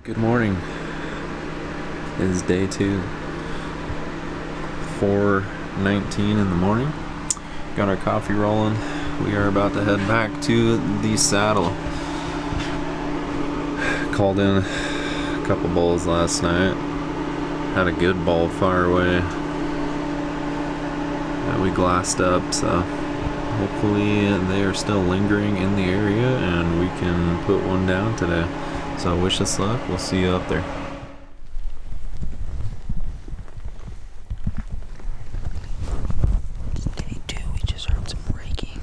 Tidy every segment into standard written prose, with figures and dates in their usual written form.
Good morning. It is day 2. 4:19 in the morning. Got our coffee rolling. We are about to head back to the saddle. Called in a couple bulls last night. Had a good bull far away that we glassed up, so hopefully they are still lingering in the area and we can put one down today. So wish us luck. We'll see you up there. Day 2, we just heard some breaking.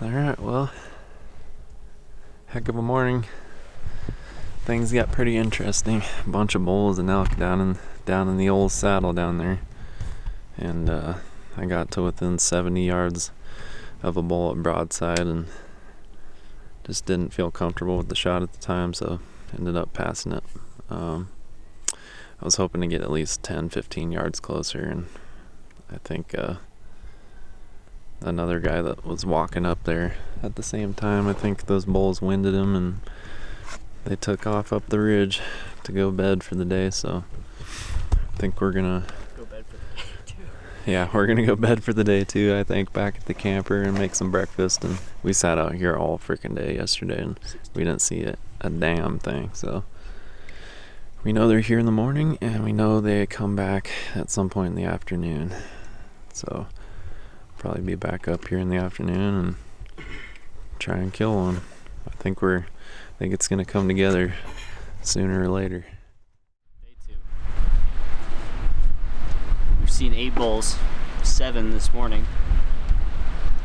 Alright, well, heck of a morning. Things got pretty interesting. A bunch of bulls and elk down in the old saddle down there. And I got to within 70 yards of a bull at broadside and just didn't feel comfortable with the shot at the time, so ended up passing it. I was hoping to get at least 10-15 yards closer, and I think another guy that was walking up there at the same time, I think those bulls winded him and they took off up the ridge to go bed for the day. So I think we're gonna Go bed for the day too. Yeah, we're gonna go bed for the day too, I think, back at the camper and make some breakfast. And we sat out here all freaking day yesterday and we didn't see a damn thing. So we know they're here in the morning and we know they come back at some point in the afternoon. So probably be back up here in the afternoon and try and kill one. I think it's gonna come together sooner or later. Day 2. We've seen 8 bulls, 7 this morning,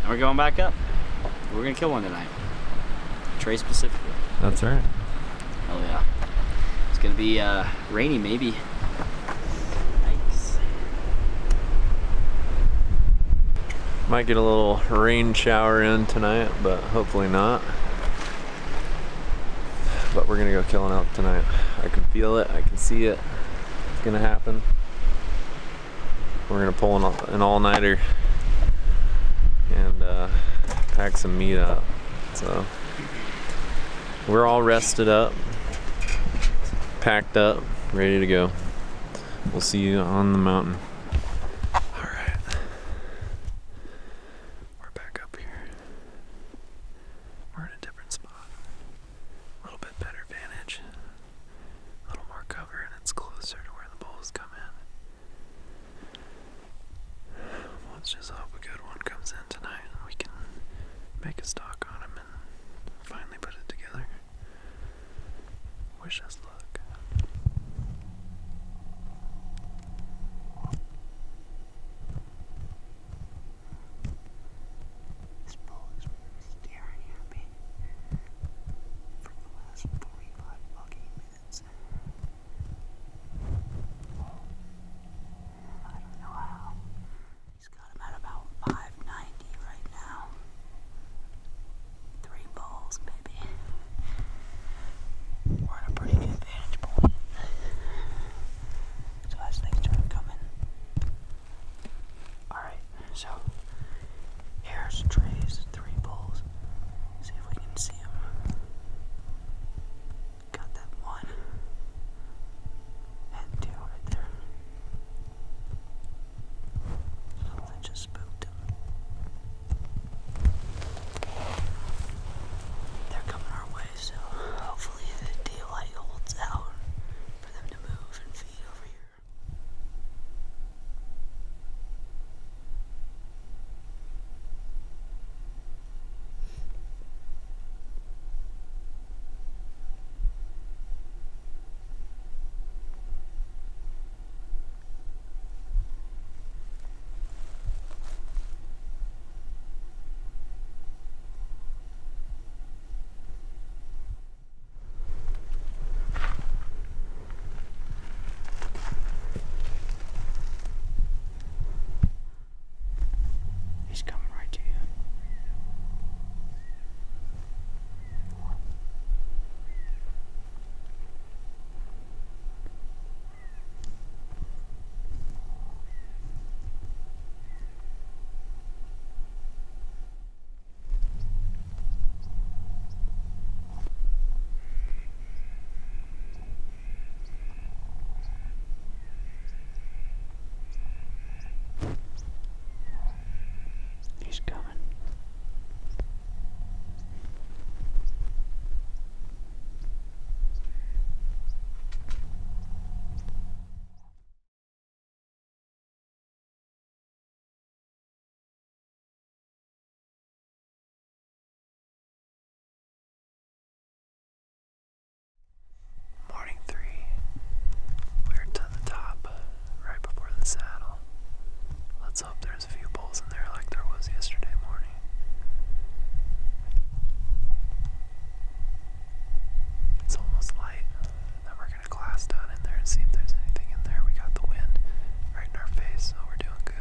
and we're going back up. We're gonna kill one tonight. Trey specifically. That's right. Hell yeah. It's gonna be rainy maybe. Nice. Might get a little rain shower in tonight, but hopefully not. But we're gonna go kill an elk tonight. I can feel it, I can see it. It's gonna happen. We're gonna pull an all-nighter and pack some meat up. So we're all rested up, packed up, ready to go. We'll see you on the mountain. Let's just hope a good one comes in tonight and we can make a stock on him and finally put it together. Wish us luck. let's hope there's a few bulls in there like there was yesterday morning. It's almost light. Then we're gonna glass down in there and see if there's anything in there. We got the wind right in our face, so we're doing good.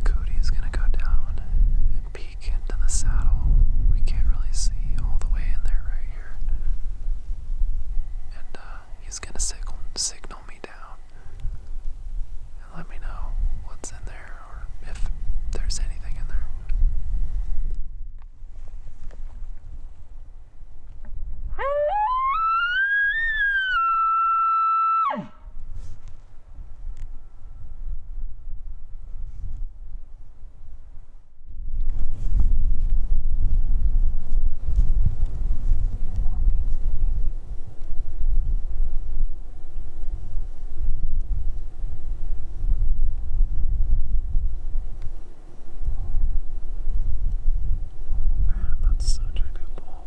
Cody's gonna go down and peek into the saddle. We can't really see all the way in there right here. And he's gonna signal me down and let me know what's in there or if there's anything in there. Man, that's such a good bull.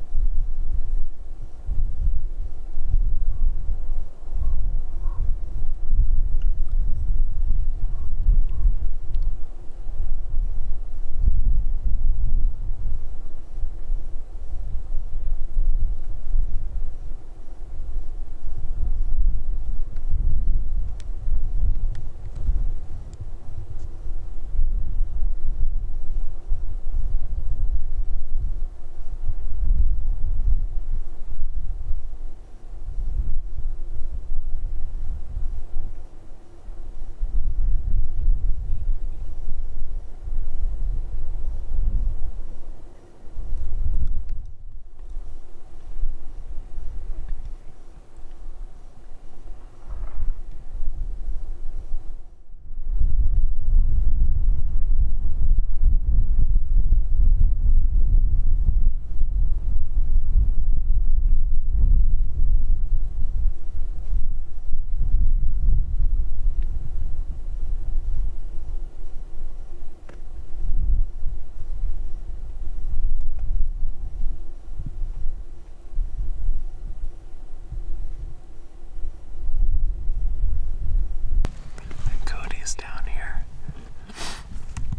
And Cody's down here.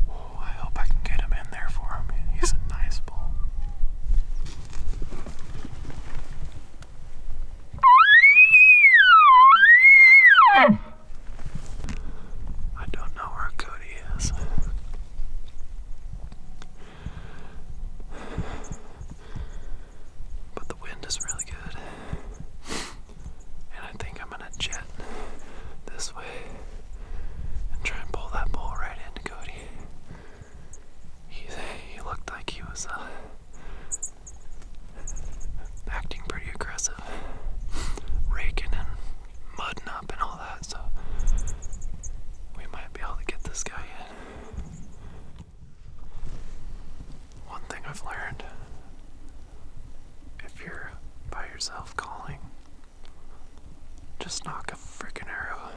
Oh, I hope I can get him in there for him. He's a nice bull. I don't know where Cody is. But the wind is really good. And I think I'm gonna jet this way and try and pull that bull right into Cody. He looked like he was acting pretty aggressive, raking and mudding up and all that, so we might be able to get this guy in. One thing I've learned, if you're by yourself calling, just knock a freaking arrow,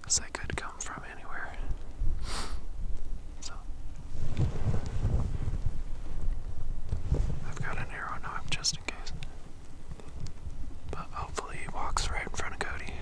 'cause they could come from anywhere. So I've got an arrow knock just in case, but hopefully he walks right in front of Cody.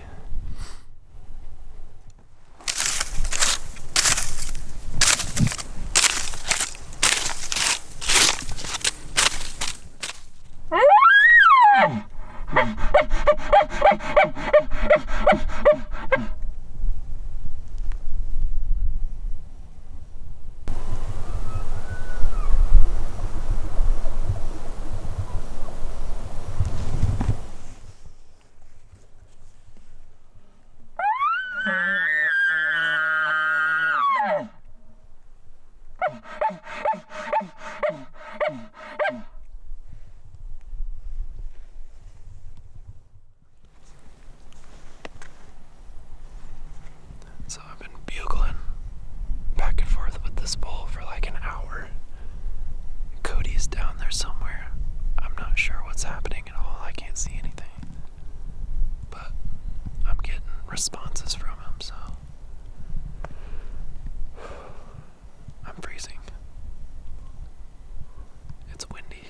responses from him, so I'm freezing. It's windy.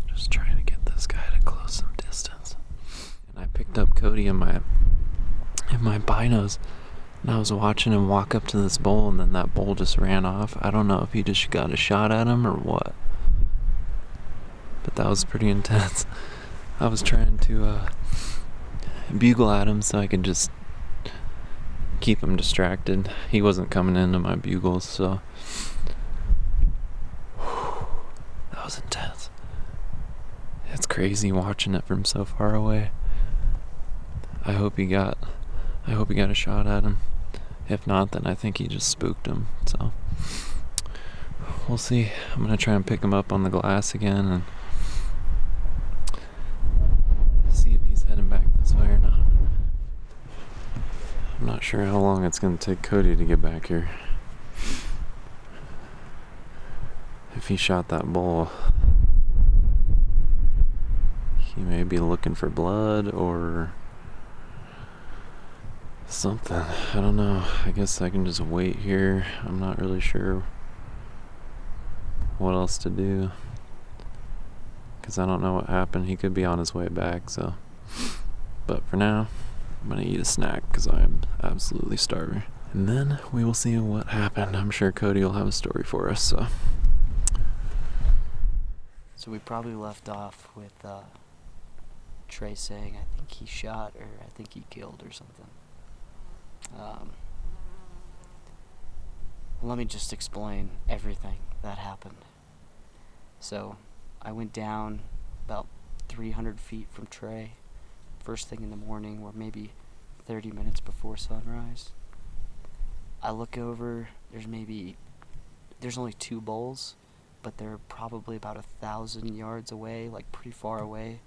Just trying to get this guy to close some distance. And I picked up Cody in my binos, and I was watching him walk up to this bull, and then that bull just ran off. I don't know if he just got a shot at him or what, but that was pretty intense. I was trying to bugle at him so I could just keep him distracted. He wasn't coming into my bugles, so that was intense. It's crazy watching it from so far away. I hope he got a shot at him. If not, then I think he just spooked him. So we'll see. I'm gonna try and pick him up on the glass again and see if he's heading back this way or not. I'm not sure how long it's gonna take Cody to get back here. If he shot that bull, he may be looking for blood or something. I don't know. I guess I can just wait here. I'm not really sure what else to do, because I don't know what happened. He could be on his way back, so. But for now, I'm gonna eat a snack because I am absolutely starving. And then we will see what happened. I'm sure Cody will have a story for us, so. So we probably left off with Trey saying, I think he shot or I think he killed or something. Let me just explain everything that happened. So I went down about 300 feet from Trey first thing in the morning, or maybe 30 minutes before sunrise. I look over, there's only 2 bulls, but they're probably about 1,000 yards away, like pretty far away.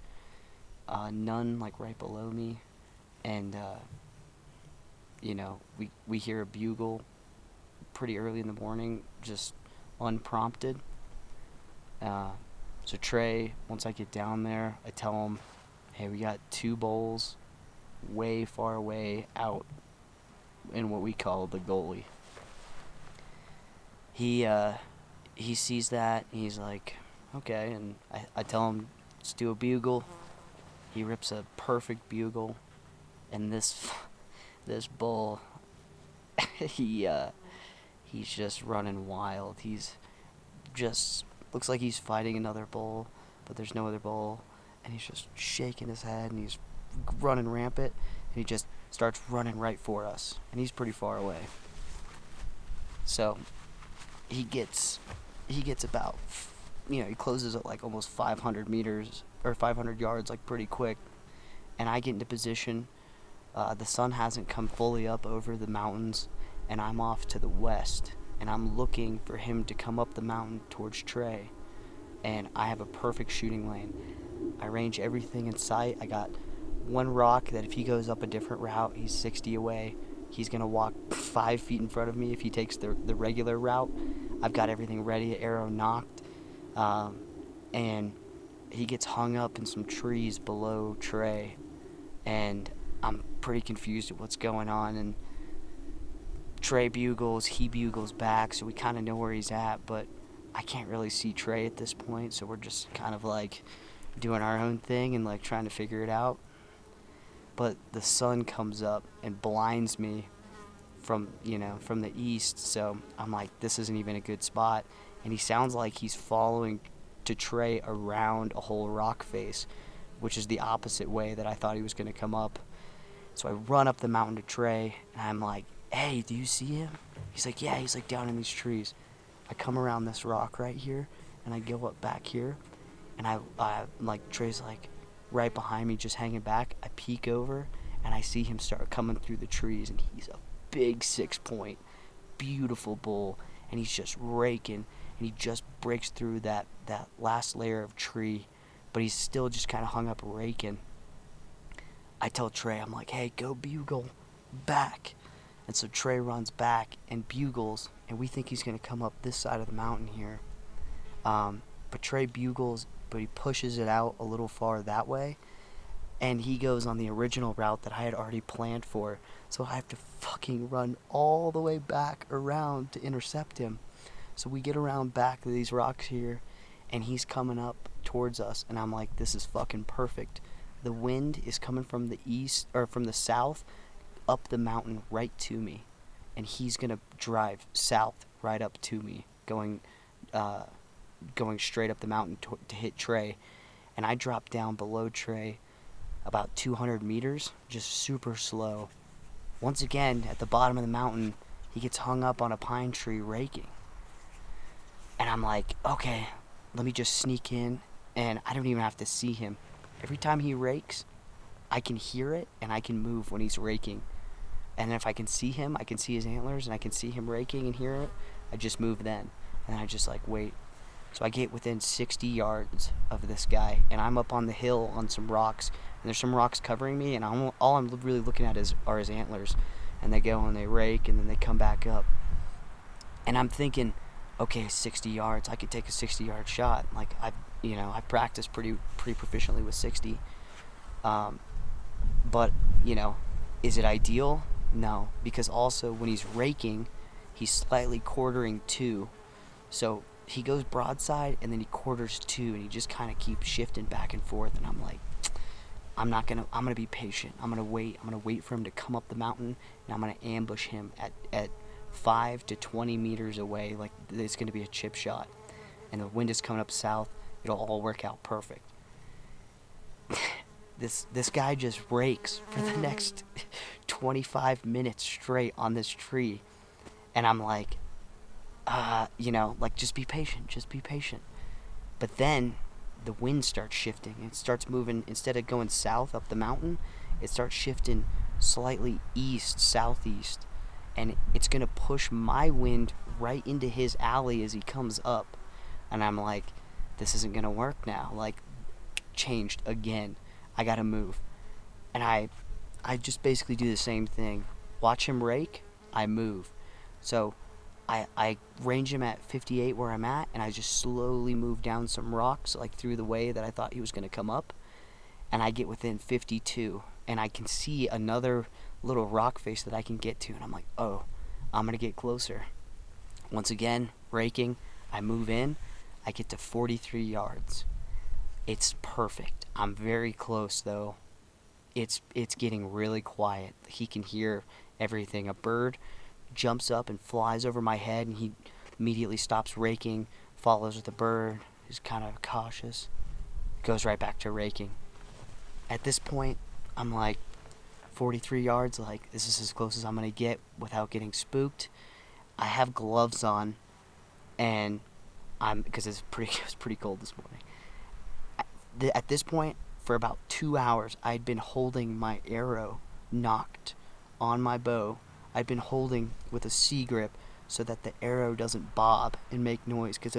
None like right below me, and we hear a bugle pretty early in the morning, just unprompted. So Trey, once I get down there, I tell him, hey, we got 2 bulls way far away out in what we call the gully. He sees that, and he's like, okay, and I tell him, let's do a bugle. He rips a perfect bugle, and this bull, he's just running wild. He's just looks like he's fighting another bull, but there's no other bull, and he's just shaking his head, and he's running rampant, and he just starts running right for us, and he's pretty far away. So he gets about, he closes at like almost 500 meters or 500 yards, like pretty quick, and I get into position. The sun hasn't come fully up over the mountains, and I'm off to the west, and I'm looking for him to come up the mountain towards Trey, and I have a perfect shooting lane. I range everything in sight. I got one rock that if he goes up a different route, he's 60 away. He's going to walk 5 feet in front of me if he takes the regular route. I've got everything ready, arrow knocked, and he gets hung up in some trees below Trey, and I'm pretty confused at what's going on, and Trey bugles, he bugles back, so we kind of know where he's at, but I can't really see Trey at this point, so we're just kind of like doing our own thing and like trying to figure it out. But the sun comes up and blinds me from the east, so I'm like, this isn't even a good spot, and he sounds like he's following to Trey around a whole rock face, which is the opposite way that I thought he was going to come up. So I run up the mountain to Trey, and I'm like, hey, do you see him? He's like, yeah, he's like down in these trees. I come around this rock right here, and I go up back here, and I like, Trey's like right behind me, just hanging back. I peek over, and I see him start coming through the trees, and he's a big 6-point, beautiful bull, and he's just raking, and he just breaks through that last layer of tree, but he's still just kind of hung up raking. I tell Trey, I'm like, hey, go bugle back. And so Trey runs back and bugles, and we think he's going to come up this side of the mountain here. But Trey bugles but he pushes it out a little far that way, and he goes on the original route that I had already planned for. So I have to fucking run all the way back around to intercept him. So we get around back to these rocks here, and he's coming up towards us, and I'm like, this is fucking perfect. The wind is coming from the east, or from the south, up the mountain right to me, and he's gonna drive south right up to me, going straight up the mountain to hit Trey. And I drop down below Trey about 200 meters, just super slow. Once again, at the bottom of the mountain, he gets hung up on a pine tree raking. And I'm like, okay, let me just sneak in, and I don't even have to see him. Every time he rakes, I can hear it, and I can move when he's raking. And if I can see him, I can see his antlers, and I can see him raking and hear it, I just move then. And I just like wait. So I get within 60 yards of this guy, and I'm up on the hill on some rocks, and there's some rocks covering me, and all I'm really looking at are his antlers. And they go and they rake, and then they come back up. And I'm thinking, okay, 60 yards, I could take a 60-yard shot. Like, I practiced pretty proficiently with 60. But, is it ideal? No, because also when he's raking, he's slightly quartering to. So he goes broadside, and then he quarters to, and he just kind of keeps shifting back and forth. And I'm like, I'm gonna be patient. I'm gonna wait for him to come up the mountain, and I'm gonna ambush him at 5 to 20 meters away. Like, it's gonna be a chip shot, and the wind is coming up south. It'll all work out perfect. This guy just rakes for the next 25 minutes straight on this tree, and I'm like, just be patient. But then the wind starts shifting. It starts moving. Instead of going south up the mountain, it starts shifting slightly east, southeast, and it's gonna push my wind right into his alley as he comes up. And I'm like, this isn't gonna work now. Like, changed again. I gotta move. And I just basically do the same thing. Watch him rake, I move. So I range him at 58 where I'm at, and I just slowly move down some rocks, like through the way that I thought he was gonna come up. And I get within 52, and I can see another little rock face that I can get to, and I'm like, oh, I'm gonna get closer. Once again, raking, I move in, I get to 43 yards. It's perfect. I'm very close though. It's getting really quiet. He can hear everything. A bird jumps up and flies over my head, and he immediately stops raking, follows the bird, is kind of cautious, goes right back to raking. At this point, I'm like 43 yards, like, this is as close as I'm gonna get without getting spooked. I have gloves on, and because it was pretty cold this morning. At this point, for about 2 hours, I'd been holding my arrow knocked on my bow. I'd been holding with a C grip so that the arrow doesn't bob and make noise, because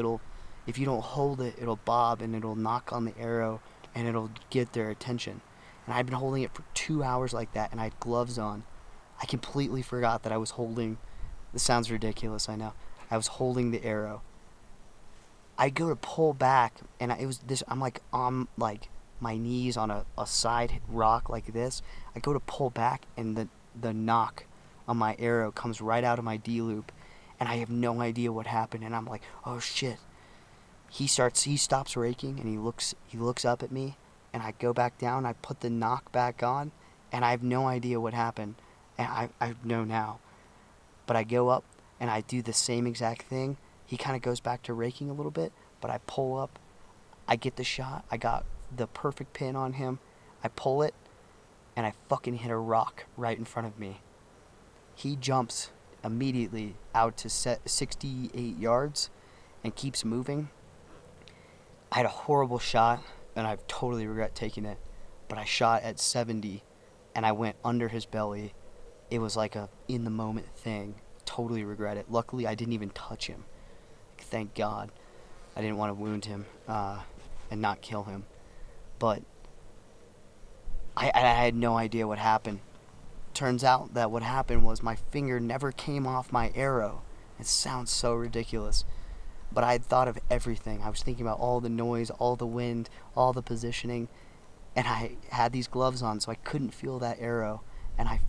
if you don't hold it, it'll bob and it'll knock on the arrow and it'll get their attention. And I'd been holding it for 2 hours like that, and I had gloves on. I completely forgot that I was holding. This sounds ridiculous, I know. I was holding the arrow. I go to pull back, and I'm like on like my knees on a side rock like this. I go to pull back, and the knock on my arrow comes right out of my D loop, and I have no idea what happened. And I'm like, oh shit. He stops raking, and he looks up at me, and I go back down. I put the knock back on, and I have no idea what happened, and I know now. But I go up, and I do the same exact thing. He kind of goes back to raking a little bit, but I pull up. I get the shot. I got the perfect pin on him. I pull it, and I fucking hit a rock right in front of me. He jumps immediately out to 68 yards and keeps moving. I had a horrible shot, and I totally regret taking it, but I shot at 70, and I went under his belly. It was like a in-the-moment thing. Totally regret it. Luckily, I didn't even touch him. Thank God. I didn't want to wound him and not kill him. But I had no idea what happened. Turns out that what happened was my finger never came off my arrow. It sounds so ridiculous. But I had thought of everything. I was thinking about all the noise, all the wind, all the positioning, and I had these gloves on, so I couldn't feel that arrow, and I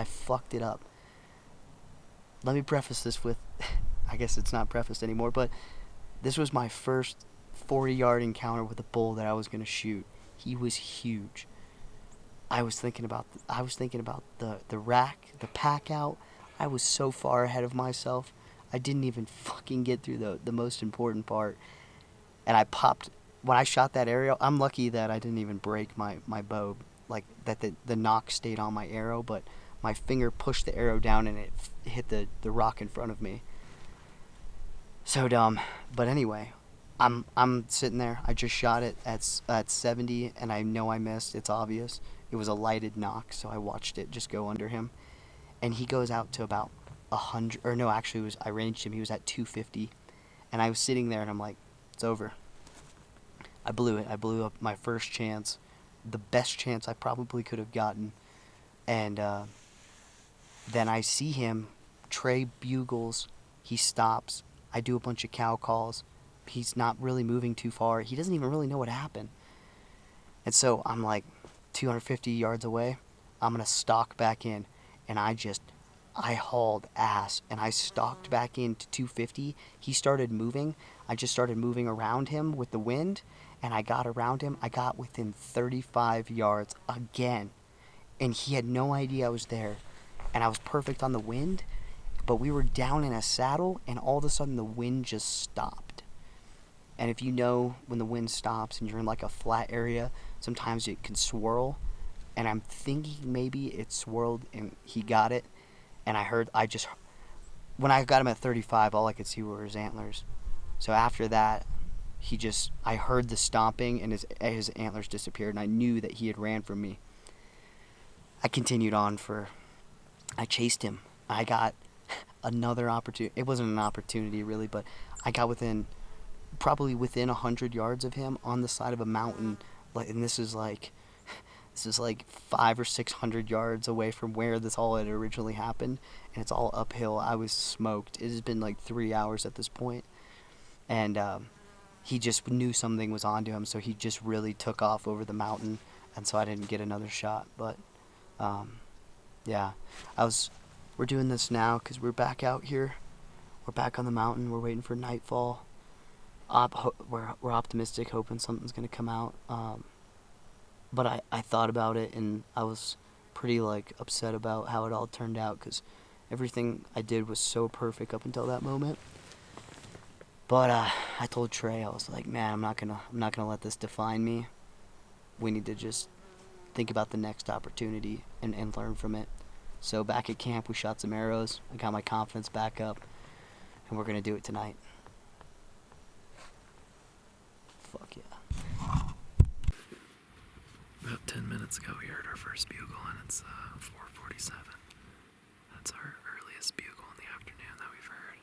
fucked it up. Let me preface this with, I guess it's not prefaced anymore, but this was my first 40-yard encounter with a bull that I was going to shoot. He was huge. I was thinking about the rack, the pack out. I was so far ahead of myself. I didn't even fucking get through the most important part. And I popped, when I shot that arrow, I'm lucky that I didn't even break my bow, like that the knock stayed on my arrow, but my finger pushed the arrow down and it hit the rock in front of me. So dumb. But anyway, I'm sitting there. I just shot it at 70, and I know I missed. It's obvious. It was a lighted knock, so I watched it just go under him. And he goes out to about 100, or no, actually, I ranged him. He was at 250. And I was sitting there, and I'm like, it's over. I blew it. I blew up my first chance, the best chance I probably could have gotten. And then I see him. Trey bugles. He stops. I do a bunch of cow calls. He's not really moving too far. He doesn't even really know what happened. And so I'm like 250 yards away. I'm going to stalk back in. And I hauled ass. And I stalked back into 250. He started moving. I just started moving around him with the wind. And I got around him. I got within 35 yards again. And he had no idea I was there. And I was perfect on the wind. But we were down in a saddle. And all of a sudden the wind just stopped. And if you know when the wind stops and you're in like a flat area, sometimes it can swirl. And I'm thinking maybe it swirled and he got it. And when I got him at 35, all I could see were his antlers. So after that, I heard the stomping and his antlers disappeared. And I knew that he had ran from me. I continued on I chased him. I got another opportunity. It wasn't an opportunity really, but I got probably within 100 yards of him on the side of a mountain, and this is like 500 or 600 yards away from where this all had originally happened, and it's all uphill. I was smoked. It has been like 3 hours at this point, and he just knew something was onto him, so he just really took off over the mountain, and so I didn't get another shot. But yeah, we're doing this now because we're back out here. We're back on the mountain. We're waiting for nightfall. We're optimistic, hoping something's gonna come out. But I thought about it, and I was pretty upset about how it all turned out because everything I did was so perfect up until that moment. But I told Trey, I was like, man, I'm not gonna let this define me. We need to just think about the next opportunity and learn from it. So back at camp, we shot some arrows. I got my confidence back up, and we're gonna do it tonight. Fuck yeah. About 10 minutes ago, we heard our first bugle, and it's 4:47. That's our earliest bugle in the afternoon that we've heard.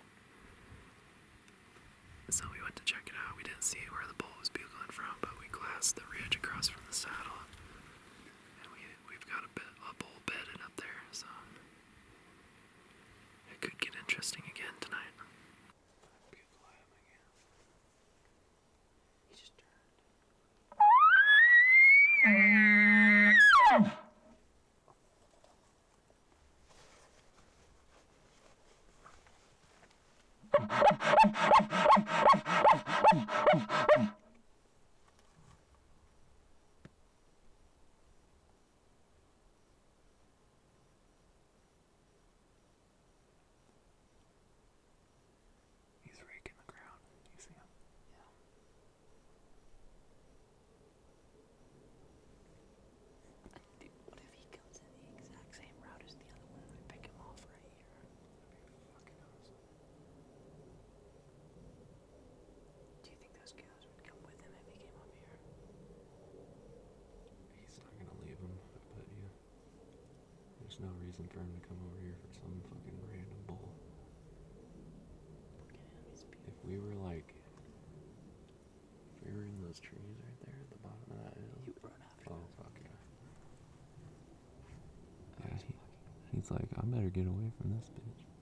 So we went to check it out. We didn't see where the bull was bugling from, but we glassed the ridge across from the saddle. And we've got a bull bedded up there, so it could get interesting again tonight. Bugle at him again. He just turned. He's raking the ground. You see him? Yeah. Dude, what if he comes in the exact same route as the other one and I pick him off right here? That'd be fucking awesome. Do you think those cows would come with him if he came up here? He's not gonna leave him, I bet you. There's no reason for him to come over here for some fucking random bull. Look at him, he's beautiful. If we were in those trees right there at the bottom of that hill. He would run after Oh, us. fuck yeah. Yeah, he's like, I better get away from this bitch.